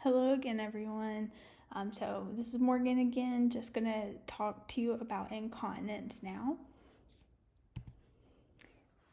Hello again, everyone. So this is Morgan again, just going to talk to you about incontinence now.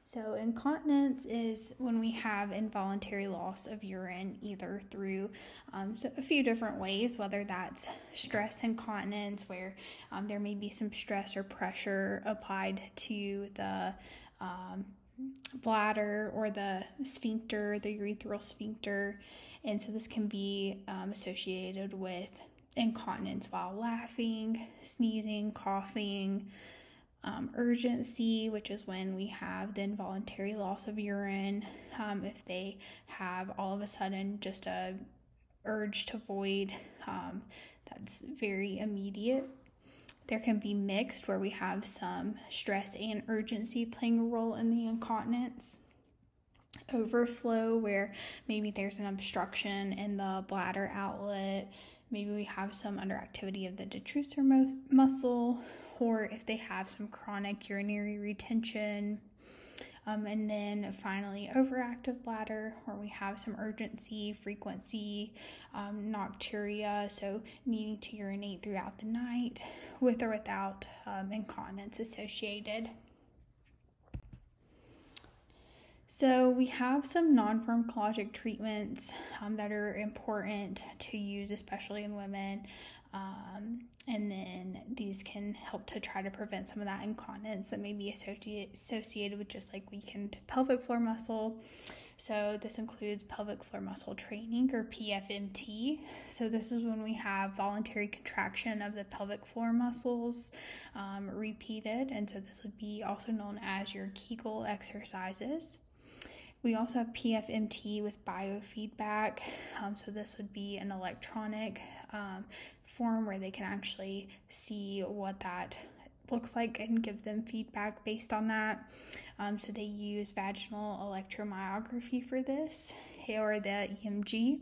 So incontinence is when we have involuntary loss of urine, either through a few different ways, whether that's stress incontinence, where there may be some stress or pressure applied to the bladder or the sphincter, the urethral sphincter, and so this can be associated with incontinence while laughing, sneezing, coughing, urgency, which is when we have the involuntary loss of urine. If they have all of a sudden just a urge to void, that's very immediate. There can be mixed, where we have some stress and urgency playing a role in the incontinence. Overflow, where maybe there's an obstruction in the bladder outlet. Maybe we have some underactivity of the detrusor muscle, or if they have some chronic urinary retention. And then finally, overactive bladder, where we have some urgency, frequency, nocturia, so needing to urinate throughout the night with or without incontinence associated. So we have some non-pharmacologic treatments that are important to use, especially in women. And then these can help to try to prevent some of that incontinence that may be associated with just like weakened pelvic floor muscle. So this includes pelvic floor muscle training, or PFMT. So this is when we have voluntary contraction of the pelvic floor muscles repeated. And so this would be also known as your Kegel exercises. We also have PFMT with biofeedback. So this would be an electronic form where they can actually see what that looks like and give them feedback based on that. So they use vaginal electromyography for this, or the EMG.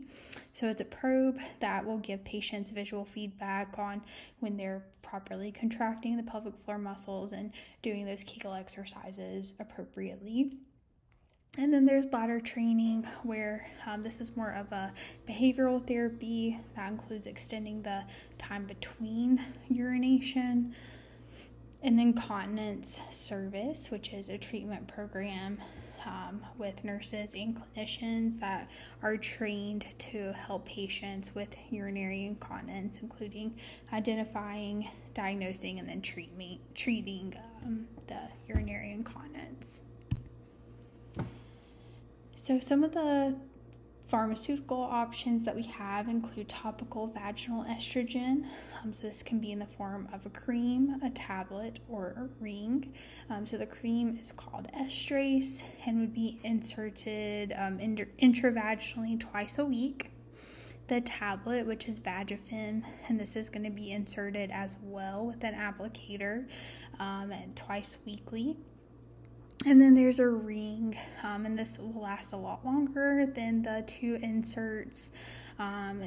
So it's a probe that will give patients visual feedback on when they're properly contracting the pelvic floor muscles and doing those Kegel exercises appropriately. And then there's bladder training, where this is more of a behavioral therapy that includes extending the time between urination. And then continence service, which is a treatment program with nurses and clinicians that are trained to help patients with urinary incontinence, including identifying, diagnosing, and then treating the urinary incontinence. So some of the pharmaceutical options that we have include topical vaginal estrogen. So this can be in the form of a cream, a tablet, or a ring. So the cream is called Estrace and would be inserted intravaginally twice a week. The tablet, which is Vagifem, and this is going to be inserted as well with an applicator twice weekly. And then there's a ring, and this will last a lot longer than the two inserts.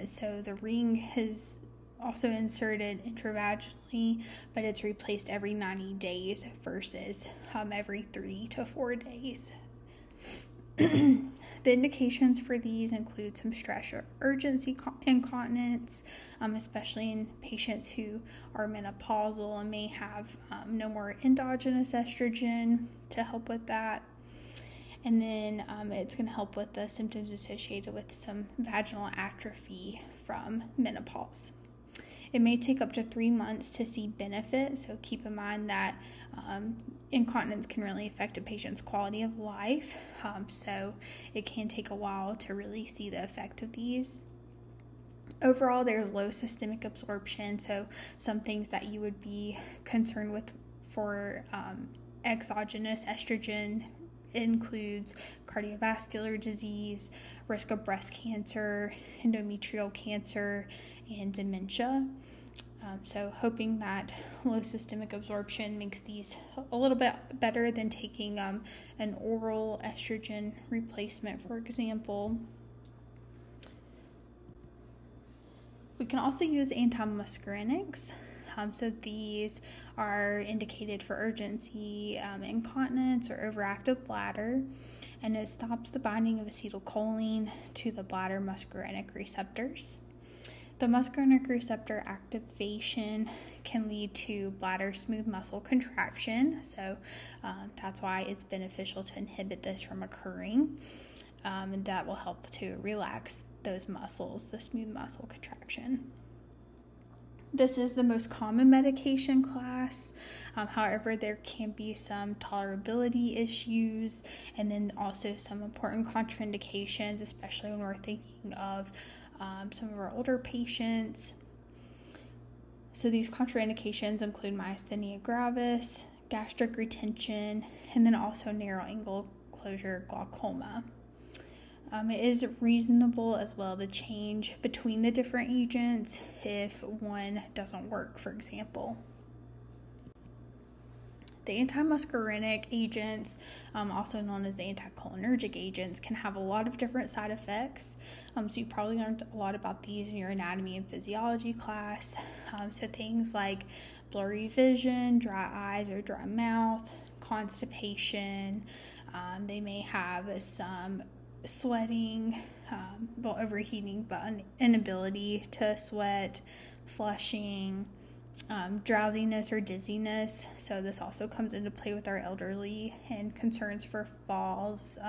So the ring is also inserted intravaginally, but it's replaced every 90 days versus every 3 to 4 days. The indications for these include some stress or urgency incontinence, especially in patients who are menopausal and may have no more endogenous estrogen to help with that. And then it's going to help with the symptoms associated with some vaginal atrophy from menopause. It may take up to 3 months to see benefit, so keep in mind that incontinence can really affect a patient's quality of life, so it can take a while to really see the effect of these. Overall, there's low systemic absorption, so some things that you would be concerned with for exogenous estrogen includes cardiovascular disease, risk of breast cancer, endometrial cancer, and dementia. So hoping that low systemic absorption makes these a little bit better than taking an oral estrogen replacement, for example. We can also use antimuscarinics. So these are indicated for urgency, incontinence, or overactive bladder, and it stops the binding of acetylcholine to the bladder muscarinic receptors. The muscarinic receptor activation can lead to bladder smooth muscle contraction, so that's why it's beneficial to inhibit this from occurring, and that will help to relax those muscles, the smooth muscle contraction. This is the most common medication class. However, there can be some tolerability issues and then also some important contraindications, especially when we're thinking of some of our older patients. So these contraindications include myasthenia gravis, gastric retention, and then also narrow angle closure glaucoma. It is reasonable as well to change between the different agents if one doesn't work, for example. The antimuscarinic agents, also known as the anticholinergic agents, can have a lot of different side effects. So you probably learned a lot about these in your anatomy and physiology class. So things like blurry vision, dry eyes or dry mouth, constipation. They may have some sweating, overheating, but inability to sweat, flushing, drowsiness or dizziness. So this also comes into play with our elderly and concerns for falls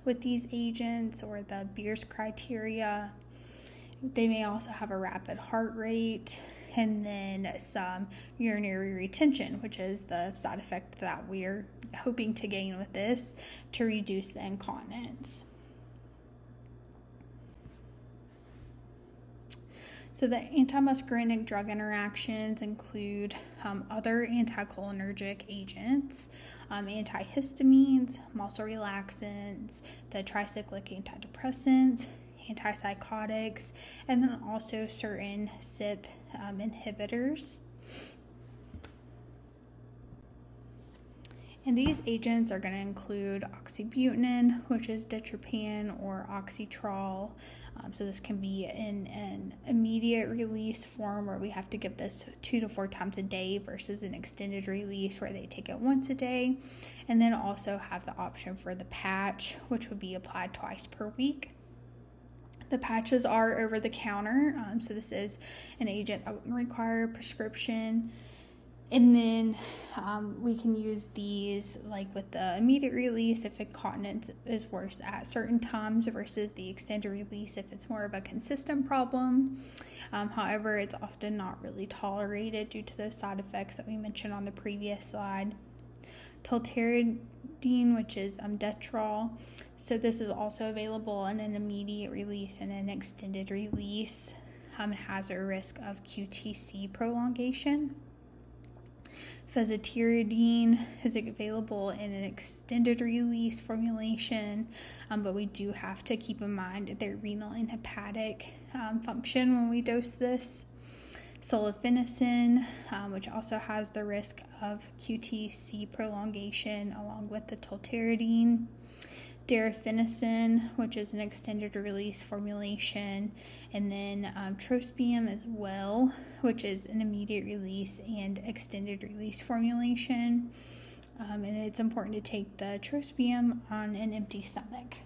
with these agents or the Beers criteria. They may also have a rapid heart rate and then some urinary retention, which is the side effect that we're hoping to gain with this to reduce the incontinence. So the antimuscarinic drug interactions include other anticholinergic agents, antihistamines, muscle relaxants, the tricyclic antidepressants, antipsychotics, and then also certain CYP inhibitors. And these agents are going to include oxybutynin, which is ditropan or oxytrol. So this can be in an immediate release form where we have to give this 2 to 4 times a day versus an extended release where they take it once a day. And then also have the option for the patch, which would be applied twice per week. The patches are over the counter, so this is an agent that wouldn't require a prescription. And then we can use these like with the immediate release if incontinence is worse at certain times versus the extended release if it's more of a consistent problem. However, it's often not really tolerated due to those side effects that we mentioned on the previous slide. Tolterodine, which is Detrol. So this is also available in an immediate release and an extended release. It has a risk of QTC prolongation. Fesotiridine is available in an extended release formulation, but we do have to keep in mind their renal and hepatic function when we dose this. Sulfenacin, which also has the risk of QTC prolongation along with the tolterodine. Darafenacin, which is an extended release formulation, and then trospium as well, which is an immediate release and extended release formulation. And it's important to take the trospium on an empty stomach.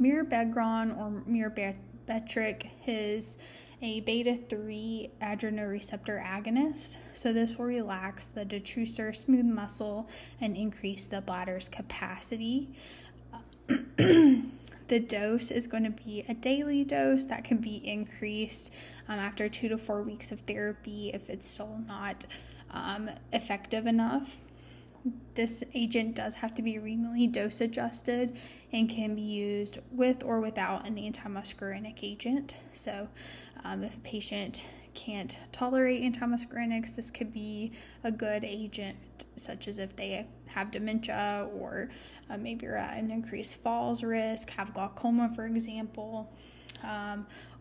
Mirabegron or mirabetrol is a beta-3 adrenoreceptor agonist. So this will relax the detrusor smooth muscle and increase the bladder's capacity. The dose is going to be a daily dose that can be increased after 2 to 4 weeks of therapy if it's still not effective enough. This agent does have to be renally dose adjusted and can be used with or without an antimuscarinic agent. So if a patient can't tolerate antimuscarinics, this could be a good agent, such as if they have dementia or maybe are at an increased falls risk, have glaucoma, for example,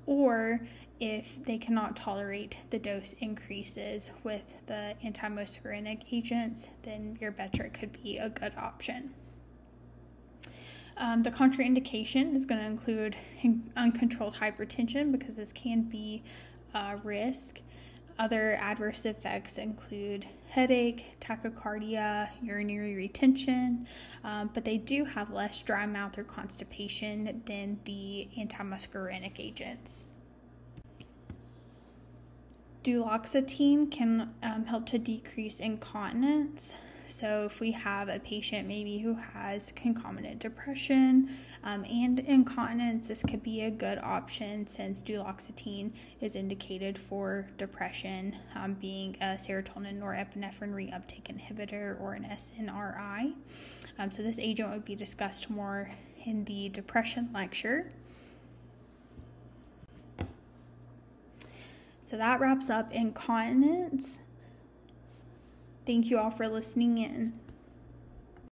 or if they cannot tolerate the dose increases with the antimuscarinic agents, then mirabetrol could be a good option. The contraindication is going to include uncontrolled hypertension because this can be a risk. Other adverse effects include headache, tachycardia, urinary retention, but they do have less dry mouth or constipation than the antimuscarinic agents. Duloxetine can help to decrease incontinence. So if we have a patient maybe who has concomitant depression and incontinence, this could be a good option since duloxetine is indicated for depression, being a serotonin norepinephrine reuptake inhibitor or an SNRI. So this agent would be discussed more in the depression lecture. So that wraps up incontinence. Thank you all for listening in.